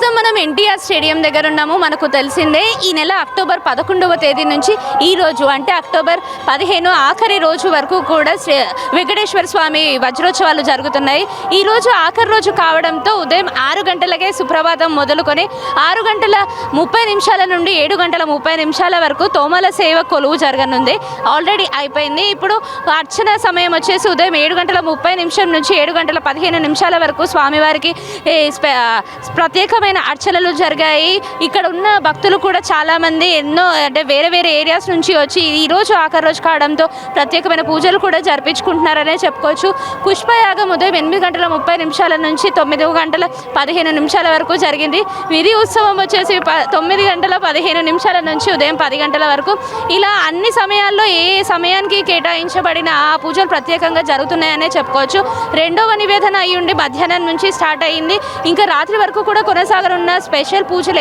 ప్రస్తుతం మనం ఎన్టీఆర్ స్టేడియం దగ్గర ఉన్నాము. మనకు తెలిసిందే ఈ నెల అక్టోబర్ 11వ తేదీ నుంచి ఈ రోజు అంటే అక్టోబర్ 15 ఆఖరి రోజు వరకు కూడా వెంకటేశ్వర స్వామి వజ్రోత్సవాలు జరుగుతున్నాయి. ఈ రోజు ఆఖరి రోజు కావడంతో ఉదయం 6 గంటలకే సుప్రభాతం మొదలుకొని 6 గంటల 30 నిమిషాల నుండి 7 గంటల 30 నిమిషాల వరకు తోమల సేవ కొలువు జరగనుంది. ఆల్రెడీ అయిపోయింది. ఇప్పుడు అర్చన సమయం వచ్చేసి ఉదయం 7 గంటల 30 నిమిషం నుంచి 7 గంటల 15 నిమిషాల వరకు స్వామివారికి ప్రత్యేకమైన అర్చనలు జరిగాయి. ఇక్కడ ఉన్న భక్తులు కూడా చాలామంది ఎన్నో అంటే వేరే వేరే ఏరియాస్ నుంచి వచ్చి ఈరోజు ఆఖరి రోజు కావడంతో ప్రత్యేకమైన పూజలు కూడా జరిపించుకుంటున్నారనే చెప్పుకోవచ్చు. పుష్పయాగం ఉదయం 8 గంటల 30 నిమిషాల నుంచి 9 గంటల 15 నిమిషాల వరకు జరిగింది. విధి ఉత్సవం వచ్చేసి 9 గంటల 15 నిమిషాల నుంచి ఉదయం 10 గంటల వరకు. ఇలా అన్ని సమయాల్లో ఏ సమయానికి కేటాయించబడిన ఆ పూజలు ప్రత్యేకంగా జరుగుతున్నాయనే చెప్పుకోవచ్చు. రెండవ నివేదన అయ్యుండి మధ్యాహ్నం నుంచి స్టార్ట్ అయ్యింది. ఇంకా రాత్రి వరకు కూడా కొనసాగనున్న స్పెషల్ పూజలు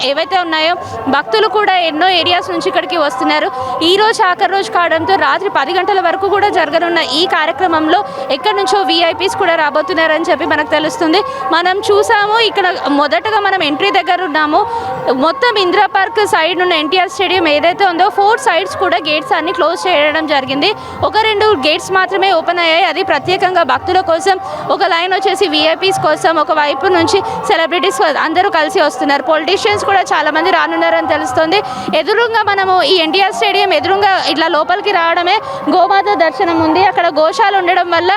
ఏవైతే ఉన్నాయో భక్తులు కూడా ఎన్నో ఏరియాస్ నుంచి ఇక్కడికి వస్తున్నారు. ఈ రోజు ఆఖరి రోజు కావడంతో రాత్రి 10 గంటల వరకు కూడా జరగనున్న ఈ కార్యక్రమంలో ఎక్కడి నుంచో వీఐపీస్ కూడా రాబోతున్నారని చెప్పి మనకు తెలుస్తుంది. మనం చూసాము ఇక్కడ మొదటగా మనం ఎంట్రీ దగ్గర ఉన్నాము. మొత్తం ఇందిరా పార్క్ సైడ్ ఉన్న ఎన్టీఆర్ స్టేడియం ఏదైతే ఉందో 4 సైడ్స్ కూడా గేట్స్ అన్ని క్లోజ్ చేయడం జరిగింది. 1-2 గేట్స్ మాత్రమే ఓపెన్ అయ్యాయి. అది ప్రత్యేకంగా భక్తుల కోసం. ఒక లైన్ వచ్చేసి వీఐపీస్ కోసం, ఒక వైపు నుంచి సెలబ్రిటీస్ అందరూ కలిసి వస్తున్నారు. పొలిటీషియన్స్ కూడా చాలా మంది రానున్నారని తెలుస్తుంది. ఎదురుగా మనము ఈ ఎన్టీఆర్ స్టేడియం ఎదురుగా ఇట్లా లోపలికి రావడమే గోమాత దర్శనం ఉంది. అక్కడ గోశాల ఉండడం వల్ల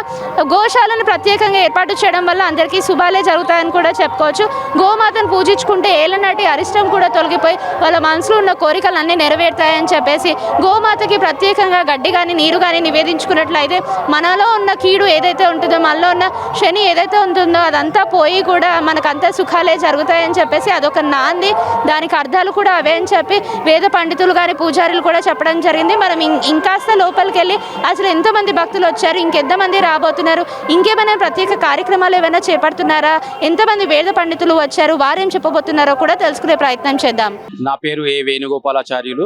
గోశాలను ప్రత్యేకంగా ఏర్పాటు చేయడం వల్ల అందరికీ శుభాలే జరుగుతాయని కూడా చెప్పుకోవచ్చు. గోమాతను పూజించుకుంటే ఏళ్ళనాటి అరిష్టం కూడా తొలగిపోయి వాళ్ళ మనసులో ఉన్న కోరికలన్నీ నెరవేరుతాయని చెప్పేసి గోమాతకి ప్రత్యేకంగా గడ్డి కానీ నీరు కానీ నివేదించుకున్నట్లయితే మనలో ఉన్న కీడు ఏదైతే ఉంటుందో, మనలో ఉన్న శని ఏదైతే ఉంటుందో అదంతా పోయి కూడా మనకంతా సుఖాలే జరుగుతాయని చెప్పేసి అదొక నాంది. దానికి అర్థాలు కూడా అవే అని చెప్పి వేద పండితులు కానీ పూజారులు కూడా చెప్పడం జరిగింది. మనం ఇంకాస్త లోపలికి వెళ్ళి అసలు ఎంతమంది భక్తులు వచ్చారు, ఇంకెంతమంది రాబోతున్నారు, ఇంకేమైనా ప్రత్యేక కార్యక్రమాలు ఏమైనా చేపడుతున్నారా, ఎంతమంది వేద పండితులు వచ్చారు, వారేం చెప్పబోతున్నారో కూడా తెలుసుకునే ప్రయత్నం చేద్దాం. నా పేరు ఏ వేణుగోపాలాచార్యులు.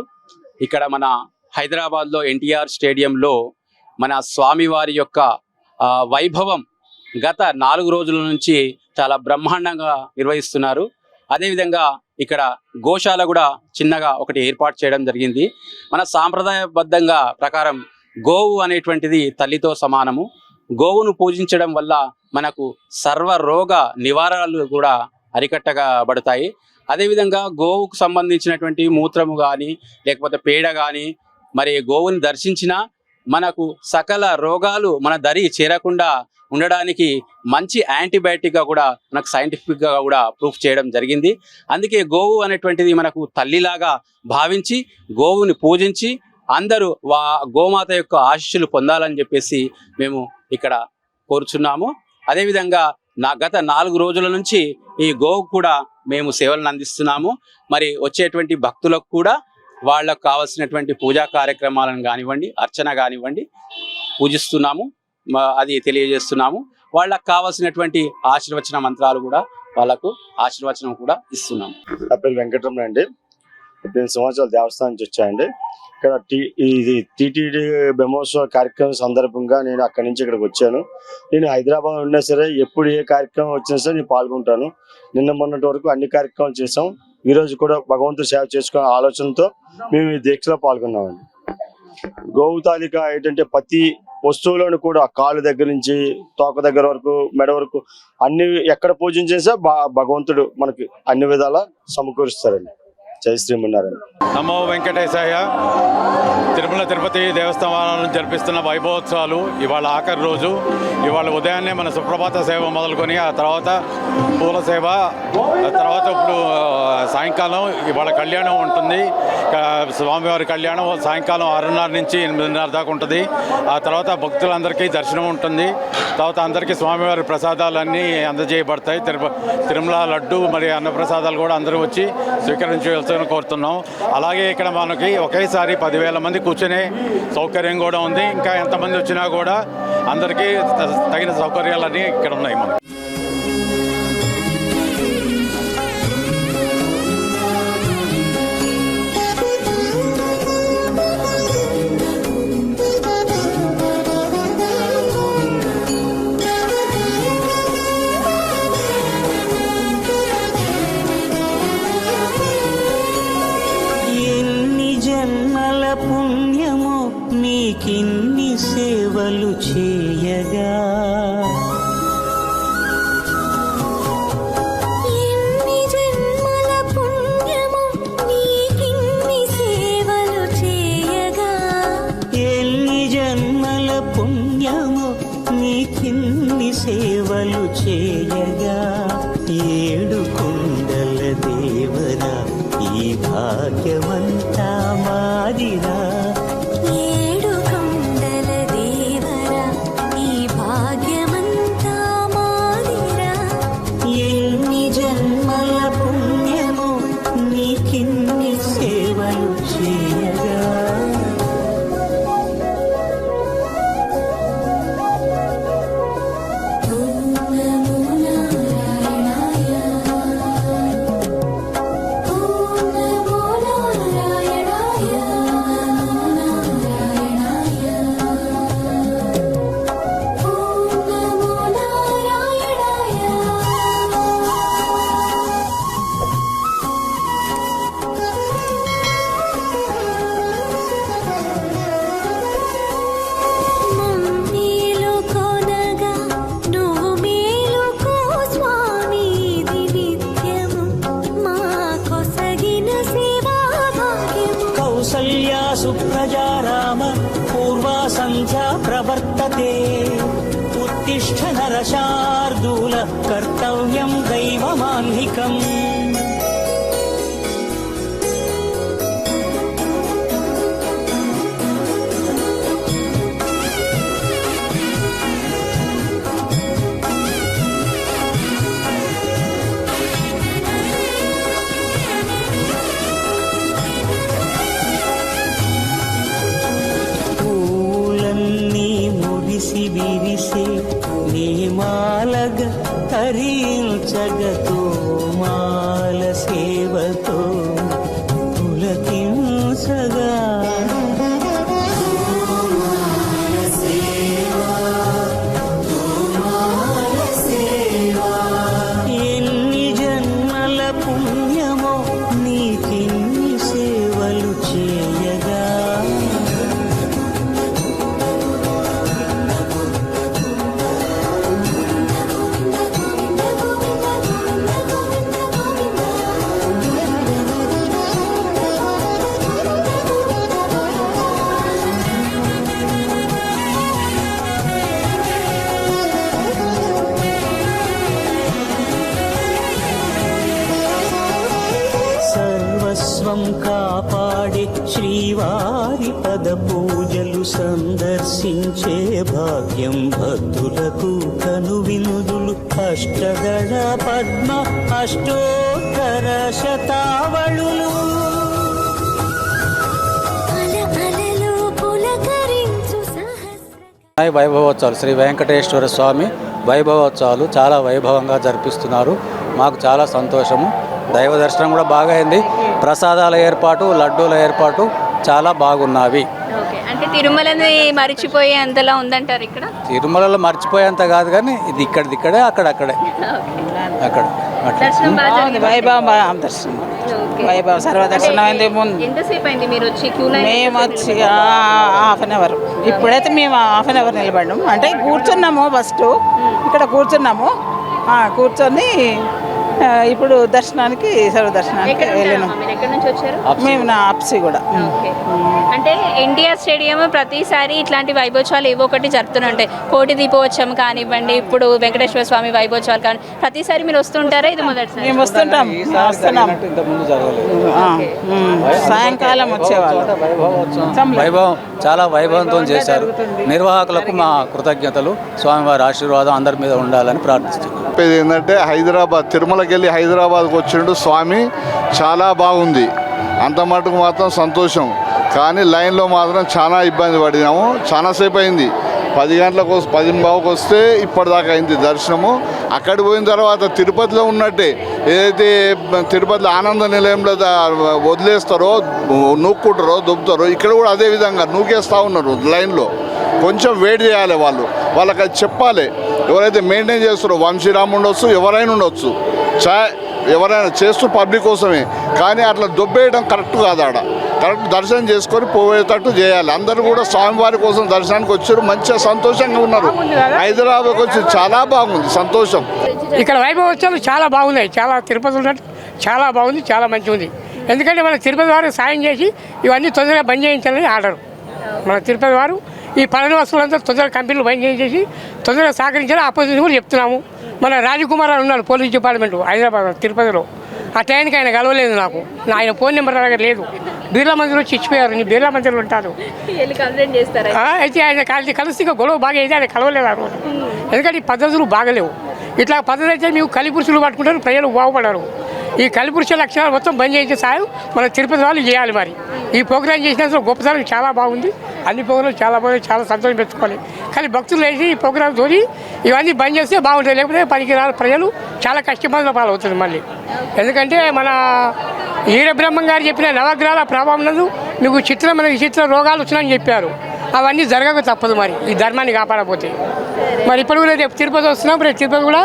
ఇక్కడ మన హైదరాబాద్లో ఎన్టీఆర్ స్టేడియంలో మన స్వామివారి యొక్క వైభవం గత 4 రోజుల నుంచి చాలా బ్రహ్మాండంగా నిర్వహిస్తున్నారు. అదేవిధంగా ఇక్కడ గోశాల కూడా చిన్నగా ఒకటి ఏర్పాటు చేయడం జరిగింది. మన సాంప్రదాయబద్ధంగా ప్రకారం గోవు అనేటువంటిది తల్లితో సమానము. గోవును పూజించడం వల్ల మనకు సర్వరోగ నివారణలు కూడా అరికట్టబడతాయి. అదేవిధంగా గోవుకు సంబంధించినటువంటి మూత్రము కానీ లేకపోతే పేడ కానీ మరి గోవుని దర్శించినా మనకు సకల రోగాలు మన దరి చేరకుండా ఉండడానికి మంచి యాంటీబయాటిక్గా కూడా మనకు సైంటిఫిక్గా కూడా ప్రూఫ్ చేయడం జరిగింది. అందుకే గోవు అనేటువంటిది మనకు తల్లిలాగా భావించి గోవుని పూజించి అందరూ గోమాత యొక్క ఆశీస్సులు పొందాలని చెప్పేసి మేము ఇక్కడ కోరుచున్నాము. అదేవిధంగా గత 4 రోజుల నుంచి ఈ గోవుకు కూడా మేము సేవలను అందిస్తున్నాము. మరి వచ్చేటువంటి భక్తులకు కూడా వాళ్ళకు కావాల్సినటువంటి పూజా కార్యక్రమాలను కానివ్వండి, అర్చన కానివ్వండి పూజిస్తున్నాము, అది తెలియజేస్తున్నాము. వాళ్ళకు కావాల్సినటువంటి ఆశీర్వచన మంత్రాలు కూడా వాళ్ళకు ఆశీర్వచనం కూడా ఇస్తున్నాము. నా పేరు వెంకటరమణ అండి. నేను సంవత్సరాల దేవస్థానం నుంచి వచ్చాయండి. ఇక్కడ ఇది టీటీడీ బ్రహ్మోత్సవ కార్యక్రమం సందర్భంగా నేను అక్కడి నుంచి ఇక్కడికి వచ్చాను. నేను హైదరాబాద్ ఉన్నా సరే ఎప్పుడు ఏ కార్యక్రమం వచ్చినా సరే నేను పాల్గొంటాను. నిన్న మొన్నటి వరకు అన్ని కార్యక్రమాలు చేసాం. ఈరోజు కూడా భగవంతుడు సేవ చేసుకునే ఆలోచనతో మేము ఈ దీక్షలో పాల్గొన్నామండి. గోవు తాలిక ఏంటంటే ప్రతి వస్తువులను కూడా కాలు దగ్గర నుంచి తోక దగ్గర వరకు మెడ వరకు అన్ని ఎక్కడ పూజించేసా భగవంతుడు మనకి అన్ని విధాలా సమకూరుస్తారండి. జై శ్రీమన్నారాయణ. నమో వెంకటేశాయ. తిరుమల తిరుపతి దేవస్థానాలను జరిపిస్తున్న వైభవోత్సవాలు ఇవాళ ఆఖరి రోజు. ఇవాళ ఉదయాన్నే మన సుప్రభాత సేవ మొదలుకొని ఆ తర్వాత పూల సేవ, ఆ తర్వాత ఇప్పుడు సాయంకాలం ఇవాళ కళ్యాణం ఉంటుంది. స్వామివారి కళ్యాణం సాయంకాలం 6:30 నుంచి 8:30 దాకా ఉంటుంది. ఆ తర్వాత భక్తులందరికీ దర్శనం ఉంటుంది. తర్వాత అందరికీ స్వామివారి ప్రసాదాలన్నీ అందజేయబడతాయి. తిరుమల లడ్డు మరి అన్నప్రసాదాలు కూడా అందరూ వచ్చి స్వీకరించవలసిన కోరుతున్నాం. అలాగే ఇక్కడ మనకి ఒకేసారి 10,000 మంది కూర్చునే సౌకర్యం కూడా ఉంది. ఇంకా ఎంతమంది వచ్చినా కూడా అందరికీ తగిన సౌకర్యాలన్నీ ఇక్కడ ఉన్నాయి మనకి. చేయగా ఎన్ని జన్మల పుణ్యము నీకిన్ని సేవలు చేయగా ఎన్ని జన్మల పుణ్యము నీకిన్ని సేవలు చేయగా ఏడు కుండల దేవరా ఈ భాగ్యమంతా మాదిరా ఏడు కొండల దేవరా ఈ భాగ్యమంతా మాదిరా ఎన్ని జన్మల పుణ్యము నీకిన్ని సేవలు చేయగా ఓం నమో నారాయణాయ ఓం నమో నారాయణాయ ఓం నమో నారాయణాయ మమ్మేలు కొనగా నువ్వు మేలుకో స్వామి ఇది నిత్యము మా కొసగిన సేవా భాగ్యము కౌసల్యా సుప్రజా రామ పూర్వా సంధ్యా ప్రవర్తతే ఉత్తిష్ఠ నరశార్దూల కర్తవ్యం దైవమాన్నికం పూలన్నీ మురిసి విరిసే నీమాలగ తరించగతో మాల సేవతో పులకించగా ఎన్ని జన్మల పుణ్యమో నీకిన్ని సేవలు చేయగా సర్వస్వం కాపాడే శ్రీవారి పద పూజలు సందర్శించే భాగ్యం భక్తులకు కనువినుదులు అష్టదళ పద్మ అష్టోత్తర శతావళులు అలలు పులకరించు సహస్ర వైభవోత్సవాలు శ్రీ వెంకటేశ్వర స్వామి వైభవోత్సవాలు చాలా వైభవంగా జరిపిస్తున్నారు. మాకు చాలా సంతోషము. దైవ దర్శనం కూడా బాగా అయింది. ప్రసాదాల ఏర్పాటు, లడ్డూల ఏర్పాటు చాలా బాగున్నవి. ఓకే, అంటే తిరుమలని మరిచిపోయే అంతలా ఉందంటారు ఇక్కడ? తిరుమలలో మర్చిపోయేంత కాదు, కానీ ఇది ఇక్కడిదిక్కడే అక్కడక్కడే అక్కడ అట్లా. దర్శనం బాగా జరిగిందా? వైభవం దర్శనం ఓకే. వైభవం సర్వదర్శనం అయింది. ముందు ఎంతసేపు అయింది మీరు వచ్చి? క్యూ లైన్ మేము వచ్చి హాఫ్ అన్ అవర్. ఇప్పుడైతే మేము హాఫ్ అన్ అవర్ నిలబడ్డాము. అంటే కూర్చున్నాము ఫస్ట్, ఇక్కడ కూర్చున్నాము. కూర్చొని ఇప్పుడు దర్శనానికి సర్వదర్శనానికి వెళ్ళినాం. ఎక్కడి నుంచి వచ్చారు? మేము నా ఆప్సి కూడా. ఓకే. అంటే ఎన్టీఆర్ స్టేడియం ప్రతిసారి ఇట్లాంటి వైభోత్సవాలు ఏవో ఒకటి జరుపుతూనే ఉంటాయి. కోటి దీపోత్సవం కానివ్వండి, ఇప్పుడు వెంకటేశ్వర స్వామి వైభోత్సవాలు కానీ ప్రతిసారి మీరు వస్తుంటారా? ఇది మొదటిసారి మేము వస్తున్నాం. ఇంతకుముందు జరగలేదు. సాయంకాలం వచ్చేవాళ్ళం. వైభవం చాలా వైభవంతో చేశారు. నిర్వాహకులకు మా కృతజ్ఞతలు. స్వామివారి ఆశీర్వాదం అందరి మీద ఉండాలని ప్రార్థిస్తున్నాం. చెప్పేది ఏంటంటే హైదరాబాద్ తిరుమలకి వెళ్ళి హైదరాబాద్కి వచ్చిండు స్వామి, చాలా బాగుంది. అంత మటుకు మాత్రం సంతోషం. కానీ లైన్లో మాత్రం చాలా ఇబ్బంది పడినాము. చాలాసేపు అయింది. 10 గంటలకు 10:15కి వస్తే ఇప్పటిదాకా అయింది దర్శనము. అక్కడికి పోయిన తర్వాత తిరుపతిలో ఉన్నట్టే ఏదైతే తిరుపతిలో ఆనంద నిలయంలో వదిలేస్తారో, నూక్కుంటారో, దొబ్బుతారో, ఇక్కడ కూడా అదే విధంగా నూకేస్తూ ఉన్నారు లైన్లో. కొంచెం వెయిట్ చేయాలి వాళ్ళకి అది చెప్పాలి. ఎవరైతే మెయింటైన్ చేస్తారో, వంశీరామ్ ఉండొచ్చు, ఎవరైనా ఉండొచ్చు, ఎవరైనా చేస్తూ పబ్లిక్ కోసమే. కానీ అట్లా దొబ్బేయడం కరెక్ట్ కాదు. కరెక్ట్ దర్శనం చేసుకొని పోయేటట్టు చేయాలి. అందరూ కూడా స్వామివారి కోసం దర్శనానికి వచ్చారు, మంచిగా సంతోషంగా ఉన్నారు. హైదరాబాద్కి వచ్చి చాలా బాగుంది, సంతోషం. ఇక్కడ వైభవోత్సవాలు చాలా బాగున్నాయి, చాలా తిరుపతి ఉన్నట్టు చాలా బాగుంది, చాలా మంచిగా ఉంది. ఎందుకంటే మన తిరుపతి వారు సాయం చేసి ఇవన్నీ తొందరగా బంద్ చేయించాలని ఆర్డర్. మన తిరుపతి వారు ఈ పలాని వస్తువులంతా తొందరగా కంపెనీలు బంద్ చేయించేసి తొందరగా సహకరించాలని ఆపోజిషన్ కూడా చెప్తున్నాము. మన రాజకుమార్ అని ఉన్నారు పోలీస్ డిపార్ట్మెంట్ హైదరాబాద్ తిరుపతిలో. ఆ టైంకి ఆయన కలవలేదు, నాకు ఆయన ఫోన్ నెంబర్ దగ్గర లేదు. బిర్లా మందిర్ వచ్చి ఇచ్చిపోయారు, నీ బిర్లా మందిర్లో ఉంటారు. అయితే ఆయన కలిసి ఇంకా గొడవ బాగా అయితే ఆయన కలవలేదు ఆ రోజు. ఎందుకంటే ఈ పద్ధతులు బాగలేవు. ఇట్లా పద్ధతి అయితే మీకు కలిపురుషులు పట్టుకుంటారు, ప్రజలు బాగుపడరు. ఈ కలిపురుష లక్షణాలు మొత్తం బంద్ చేయించే సాయం మన తిరుపతి వాళ్ళు చేయాలి. మరి ఈ ప్రోగ్రాం చేసినందుకు గొప్పతనం చాలా బాగుంది. అన్ని ప్రోగ్రాలు చాలా బాగుంది, చాలా సంతోషం పెట్టుకోవాలి. కానీ భక్తులు వేసి ఈ ప్రోగ్రాం తోని ఇవన్నీ బంద్ చేస్తే బాగుంటుంది. లేకపోతే పనికిరాని ప్రజలు చాలా కష్టమైన పాలవుతుంది మళ్ళీ. ఎందుకంటే మన ఈరబ్రహ్మం గారు చెప్పిన నవగ్రహాల ప్రభావం నందు మీకు విచిత్ర రోగాలు వచ్చినాయని చెప్పారు. అవన్నీ జరగక తప్పదు మరి ఈ ధర్మాన్ని కాపాడకపోతే. మరి ఇప్పుడు కూడా రేపు తిరుపతి వస్తున్నాం. రేపు తిరుపతి కూడా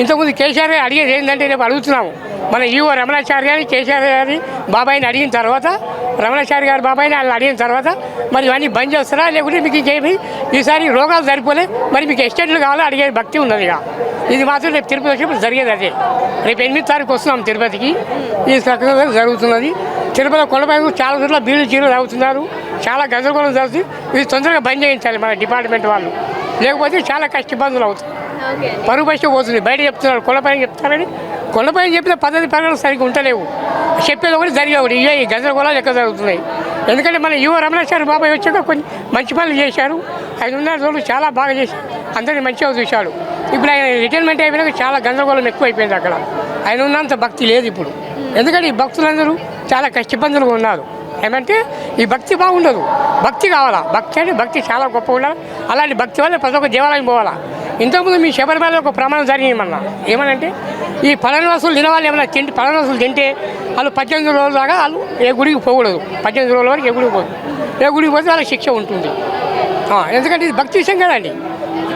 ఇంతకుముందు కేసీఆర్ గారు అడిగేది ఏంటంటే రేపు అడుగుతున్నాము మన ఈవో రమణాచారి గారిని, కేసీఆర్ గారి బాబాయిని అడిగిన తర్వాత, రమణాచారి గారి బాబాయిని వాళ్ళు అడిగిన తర్వాత మరి ఇవన్నీ బంద్ చేస్తారా లేకుంటే మీకు ఇంకేమి ఈసారి రోగాలు సరిపోలే మరి మీకు ఎస్టేట్లు కావాలో అడిగే భక్తి ఉన్నది. ఇక ఇది మాత్రం రేపు తిరుపతి వచ్చినప్పుడు జరిగేది అదే. రేపు 8వ తారీఖు వస్తున్నాం తిరుపతికి. ఈ సక్రమంగా జరుగుతున్నది. తిరుపతి కొండపై చాలా చోట్ల బీళ్ళు చీరలు తాగుతున్నారు, చాలా గందరగోళం జరుగుతుంది. ఇది తొందరగా బంద్ చేయించాలి మన డిపార్ట్మెంట్ వాళ్ళు, లేకపోతే చాలా కష్ట ఇబ్బందులు అవుతాయి. పరుగు పైన పోతుంది. బయట చెప్తున్నారు కొండపైన చెప్తారని, కొండపైన చెప్పిన పద్ధతి ప్రకారం సరిగ్గా ఉంటలేవు. చెప్పేది ఒకటి జరిగే ఒకటి. ఇవే ఈ గందరగోళాలు ఎక్కడ జరుగుతున్నాయి. ఎందుకంటే మన యువ రమణాచారి బాబాయ్ వచ్చాక కొన్ని మంచి పనులు చేశారు. ఆయన ఉన్న రోజులు చాలా బాగా చేసి అందరినీ మంచిగా చూశాడు. ఇప్పుడు ఆయన రిటైర్మెంట్ అయిపోయినాక చాలా గందరగోళం ఎక్కువ అయిపోయింది అక్కడ. ఆయన ఉన్నంత భక్తి లేదు ఇప్పుడు. ఎందుకంటే ఈ భక్తులందరూ చాలా కష్టబంధులుగా ఉన్నారు. ఏమంటే ఈ భక్తి బాగుండదు, భక్తి కావాలా. భక్తి అంటే భక్తి చాలా గొప్ప ఉండాలి. అలాంటి భక్తి వల్ల ప్రతి ఒక్క దేవాలయం పోవాలా. ఇంతకుముందు మీ శబరిమల ఒక ప్రమాణం జరిగింది మన ఏమనంటే ఈ పలాని వస్తువులు తినవాళ్ళు ఏమైనా పలాని వస్తువులు తింటే వాళ్ళు 18 రోజుల దాకా వాళ్ళు ఏ గుడికి పోకూడదు. 18 రోజుల వరకు ఏ గుడికి పోదు. ఏ గుడికి పోతే వాళ్ళకి శిక్ష ఉంటుంది. ఎందుకంటే ఇది భక్తి విషయం కదండి.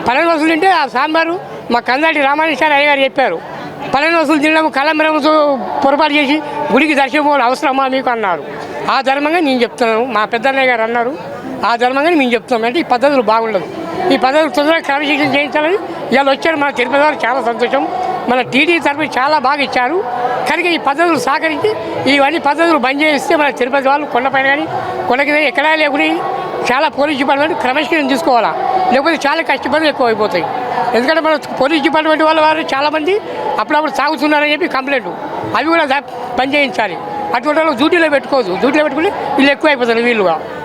పలాని వస్తువులు తింటే ఆ సాంబారు మా కందాటి రామానుజాచార్య అయ్య గారు చెప్పారు. పలాని వస్తువులు తినడం కలంబరంతో పొరపాటు చేసి గుడికి దర్శనం పోవడం అవసరమా మీకు అన్నారు. ఆ ధర్మంగా నేను చెప్తున్నాను, మా పెద్దన్నయ్య గారు అన్నారు. ఆ ధర్మంగా మేము చెప్తున్నాం. అంటే ఈ పద్ధతులు బాగుండదు. ఈ పద్ధతులు తొందరగా క్రమశిక్షణ చేయించాలని ఇవాళ వచ్చారు మన తిరుపతి వారు. చాలా సంతోషం. మన టీడీ తరఫున చాలా బాగా ఇచ్చారు. కనుక ఈ పద్ధతులు సహకరించి ఇవన్నీ పద్ధతులు బంద్ చేస్తే మన తిరుపతి వాళ్ళు కొండపైన కానీ కొండ కింద ఎక్కడా లేకుండా చాలా పోలీస్ డిపార్ట్మెంట్ క్రమశిక్షణ తీసుకోవాలా. లేకపోతే చాలా కష్టపడి ఎక్కువ అయిపోతాయి. ఎందుకంటే మన పోలీస్ డిపార్ట్మెంట్ వారు చాలామంది అప్పుడప్పుడు తాగుతున్నారని చెప్పి కంప్లైంట్, అవి కూడా బంద్ చేయించాలి. అటువంటి వాళ్ళు డ్యూటీలో పెట్టుకోవద్దు. డ్యూటీలో పెట్టుకుని వీళ్ళు ఎక్కువ అయిపోతారు.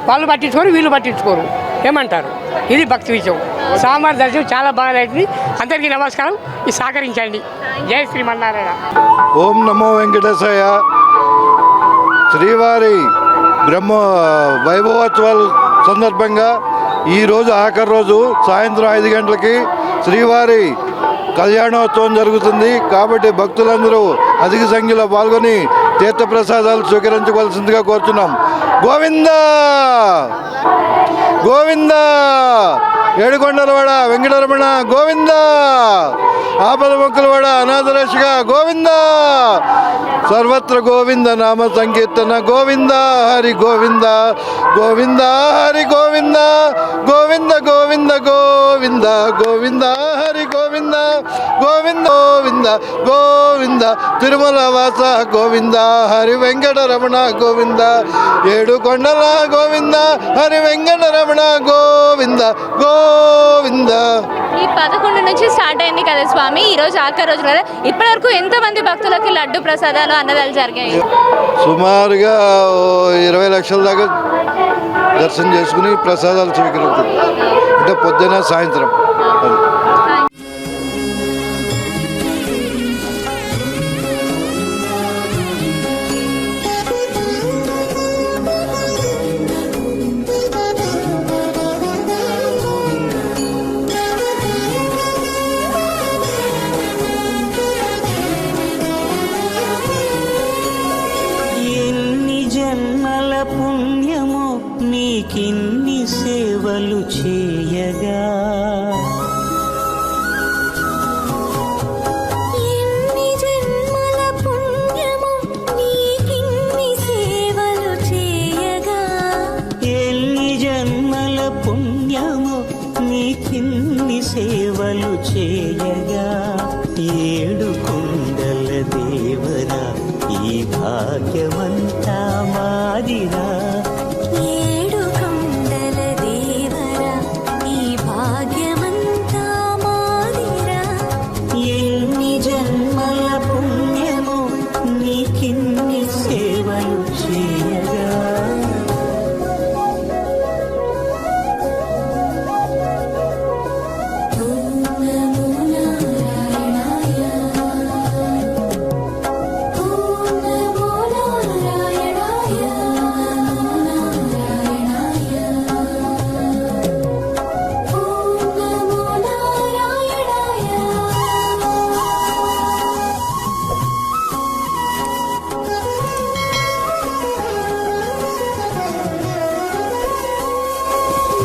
వాళ్ళు పట్టించుకోరు, వీళ్ళు పట్టించుకోరు. ఏమంటారు? ఇది భక్తి విషయం. స్వామివారి దర్శనం చాలా బాగా అవుతుంది. అందరికీ నమస్కారం. ఇది సహకరించండి. జై శ్రీమన్నారాయణ. ఓం నమో వెంకటేశాయ. శ్రీవారి బ్రహ్మ వైభవోత్సవాల సందర్భంగా ఈరోజు ఆఖరి రోజు సాయంత్రం 5 గంటలకి శ్రీవారి కళ్యాణోత్సవం జరుగుతుంది. కాబట్టి భక్తులందరూ అధిక సంఖ్యలో పాల్గొని తీర్థప్రసాదాలు స్వీకరించవలసిందిగా కోరుతున్నాం. గోవిందా గోవిందా, ఏడుకొండలవాడ వెంకటరమణ గోవిందా, ఆపద మొక్కలవాడ అనాథరక్షక గోవిందా, సర్వత్ర గోవింద నామ సంకీర్తన గోవింద హరి గోవింద గోవింద హరి గోవింద గోవింద గోవింద గోవింద గోవింద హరి గోవింద గోవింద గోవింద గోవింద తిరుమల వాస గోవింద హరి వెంకటరమణ గోవింద, ఏడుకొండల గోవింద హరి వెంకటరమణ గోవింద గోవింద. ఈ 11 నుంచి స్టార్ట్ అయింది కదా స్వామి, ఈ రోజు ఆఖరి రోజు కదా. ఇప్పటివరకు ఎంతమంది భక్తులకి లడ్డు ప్రసాదాలు అన్నదాలు జరిగాయి? సుమారుగా 20 లక్షల దాకా దర్శనం చేసుకుని ప్రసాదాలు స్వీకరించారు. అంటే పొద్దున సాయంత్రం. జన్మల పుణ్యము నీకిన్ని సేవలు చేయగా, ఎన్ని జన్మల పుణ్యము నీకిన్ని సేవలు చేయగా, భాగ్యమంతా మాదిరా. ఏడు కొండల దేవరా ఈ భాగ్యమంతా మాదిరా. ఎన్ని జన్మల పుణ్యమో నీకిన్ని సేవలు చేయగా.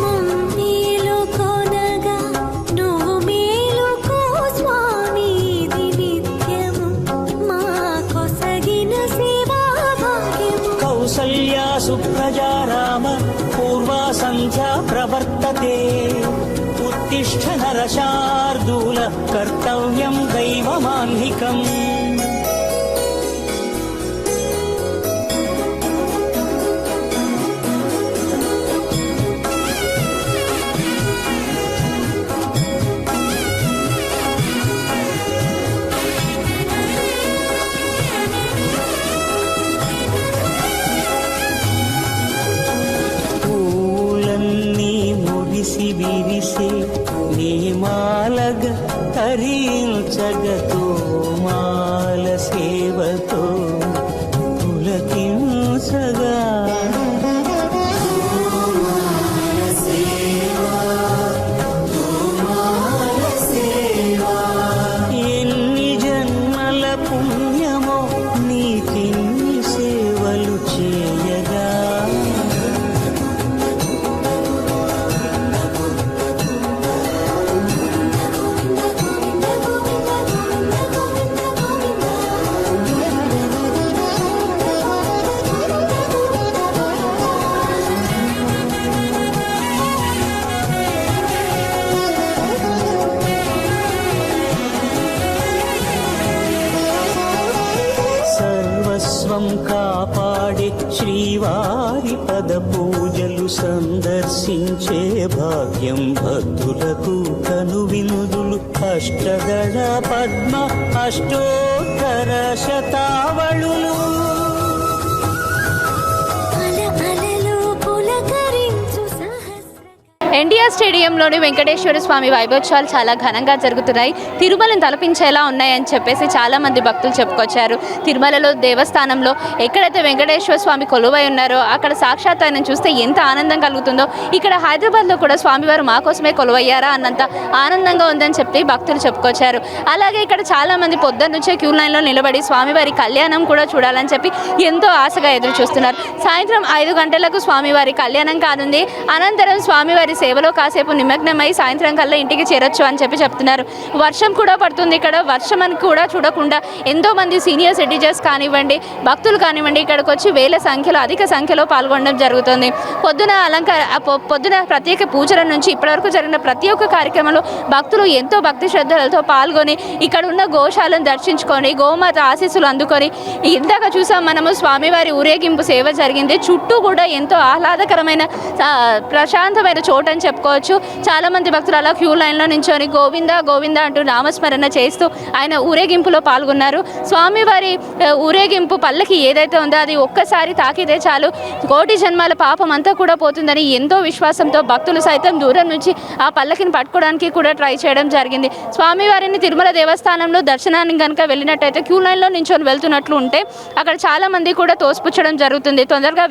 మమ్మీలు కొనగా నువ్వు మేలుకో స్వామి ఇది నిత్యము మా కొసగిన సేవా భాగ్యము. కౌసల్యా సుప్రజా రామ పూర్వా సంధ్యా ప్రవర్తతే. ఉత్తిష్ఠ నరశార్దూల కర్తవ్యం దైవమాన్నికం. పూలన్నీ మురిసి విరిసే నేమాలగ తరించగతో మాల సేవతో పులకించగా. ఎన్ని జన్మల పుణ్యమో నీకిన్ని సేవలు చేయగా. సర్వస్వం కాపాడే శ్రీవారి పద పూజలు సందర్శించే భాగ్యం భక్తులకు కను వినుదులు. అష్టదళ పద్మ అష్టోత్తర శతావళులు. అలలు పులకరించు సహస్ర. ఎన్టీఆర్ స్టేడియంలోని వెంకటేశ్వర స్వామి వైభోత్సవాలు చాలా ఘనంగా జరుగుతున్నాయి. తిరుమలని తలపించేలా ఉన్నాయని చెప్పేసి చాలామంది భక్తులు చెప్పుకొచ్చారు. తిరుమలలో దేవస్థానంలో ఎక్కడైతే వెంకటేశ్వర స్వామి కొలువై ఉన్నారో అక్కడ సాక్షాత్ ఆయన చూస్తే ఎంత ఆనందం కలుగుతుందో ఇక్కడ హైదరాబాద్లో కూడా స్వామివారు మా కోసమే కొలువయ్యారా అన్నంత ఆనందంగా ఉందని చెప్పి భక్తులు చెప్పుకొచ్చారు. అలాగే ఇక్కడ చాలామంది పొద్దున్న నుంచే క్యూ లైన్లో నిలబడి స్వామివారి కళ్యాణం కూడా చూడాలని చెప్పి ఎంతో ఆశగా ఎదురు చూస్తున్నారు. సాయంత్రం 5 గంటలకు స్వామివారి కళ్యాణం కానుంది. అనంతరం స్వామివారి సేవలో కాసేపు నిమగ్నమై సాయంత్రం కల్లా ఇంటికి చేరొచ్చు అని చెప్పి చెప్తున్నారు. వర్షం కూడా పడుతుంది. ఇక్కడ వర్షం అని కూడా చూడకుండా ఎంతో మంది సీనియర్ సిటిజన్స్ కానివ్వండి, భక్తులు కానివ్వండి ఇక్కడికి వచ్చి అధిక సంఖ్యలో పాల్గొనడం జరుగుతుంది. పొద్దున ప్రత్యేక పూజల నుంచి ఇప్పటివరకు జరిగిన ప్రతి ఒక్క కార్యక్రమంలో భక్తులు ఎంతో భక్తి శ్రద్ధలతో పాల్గొని ఇక్కడ ఉన్న గోశాలను దర్శించుకొని గోమాత ఆశీస్సులు అందుకొని ఇందాక చూసాం మనము స్వామివారి ఊరేగింపు సేవ జరిగింది. చుట్టూ కూడా ఎంతో ఆహ్లాదకరమైన ప్రశాంతమైన చోటు అని చెప్పుకోవచ్చు. చాలామంది భక్తులు అలా క్యూ లైన్లో నించొని గోవింద గోవింద అంటూ నామస్మరణ చేస్తూ ఆయన ఊరేగింపులో పాల్గొన్నారు. స్వామివారి ఊరేగింపు పల్లకి ఏదైతే ఉందో అది ఒక్కసారి తాకితే చాలు కోటి జన్మాల పాపం అంతా కూడా పోతుందని ఎంతో విశ్వాసంతో భక్తులు సైతం దూరం నుంచి ఆ పల్లకిని పట్టుకోవడానికి కూడా ట్రై చేయడం జరిగింది. స్వామివారిని తిరుమల దేవస్థానంలో దర్శనానికి కనుక వెళ్ళినట్టయితే క్యూ లైన్లో నించొని వెళ్తున్నట్లు ఉంటే అక్కడ చాలామంది కూడా తోసిపుచ్చడం జరుగుతుంది. తొందరగా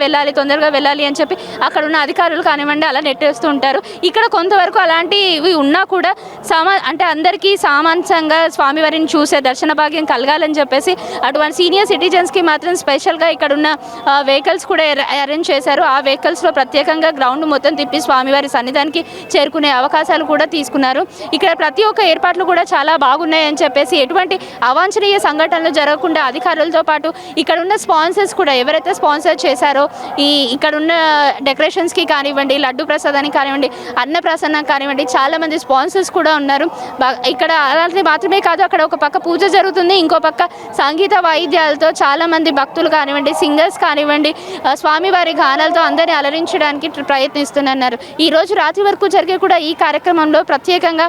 వెళ్ళాలి అని చెప్పి అక్కడ ఉన్న అధికారులు కానివ్వండి అలా నెట్టేస్తూ ఉంటారు. ఇక్కడ కొంతవరకు అలాంటివి ఉన్నా కూడా అంటే అందరికీ సామాన్యంగా స్వామివారిని చూసే దర్శన భాగ్యం కలగాలని చెప్పేసి అటువంటి సీనియర్ సిటిజన్స్కి మాత్రం స్పెషల్గా ఇక్కడ ఉన్న వెహికల్స్ కూడా అరేంజ్ చేశారు. ఆ వెహికల్స్లో ప్రత్యేకంగా గ్రౌండ్ మొత్తం తిప్పి స్వామివారి సన్నిధానికి చేరుకునే అవకాశాలు కూడా తీసుకున్నారు. ఇక్కడ ప్రతి ఒక్క ఏర్పాట్లు కూడా చాలా బాగున్నాయని చెప్పేసి ఎటువంటి అవాంఛనీయ సంఘటనలు జరగకుండా అధికారులతో పాటు ఇక్కడ ఉన్న స్పాన్సర్స్ కూడా ఎవరైతే స్పాన్సర్ చేశారో ఇక్కడున్న డెకరేషన్స్కి కానివ్వండి, లడ్డు ప్రసాదానికి కానివ్వండి, కానివ్వండి, అన్నప్రసన్న కానివ్వండి, చాలామంది స్పాన్సర్స్ కూడా ఉన్నారు. ఇక్కడ అలాంటిది మాత్రమే కాదు, అక్కడ ఒక పక్క పూజ జరుగుతుంది, ఇంకో పక్క సంగీత వాయిద్యాలతో చాలామంది భక్తులు కానివ్వండి, సింగర్స్ కానివ్వండి, స్వామివారి గానాలతో అందరినీ అలరించడానికి ప్రయత్నిస్తున్నారు. ఈ రోజు రాత్రి వరకు జరిగే కూడా ఈ కార్యక్రమంలో ప్రత్యేకంగా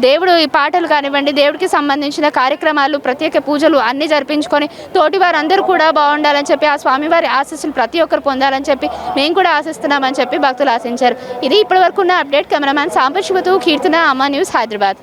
దేవుడు ఈ పాటలు కానివ్వండి, దేవుడికి సంబంధించిన కార్యక్రమాలు, ప్రత్యేక పూజలు అన్నీ జరిపించుకొని తోటి వారందరూ కూడా బాగుండాలని చెప్పి, ఆ స్వామివారి ఆశీస్సులు ప్రతి ఒక్కరు పొందాలని చెప్పి మేము కూడా ఆశిస్తున్నామని చెప్పి భక్తులు ఆశించారు. ఇది ఇప్పటి వరకు ఉన్న అప్డేట్. కెమెరామ్యాన్ సాంబశివతో కీర్తన, అమ్మ న్యూస్, హైదరాబాద్.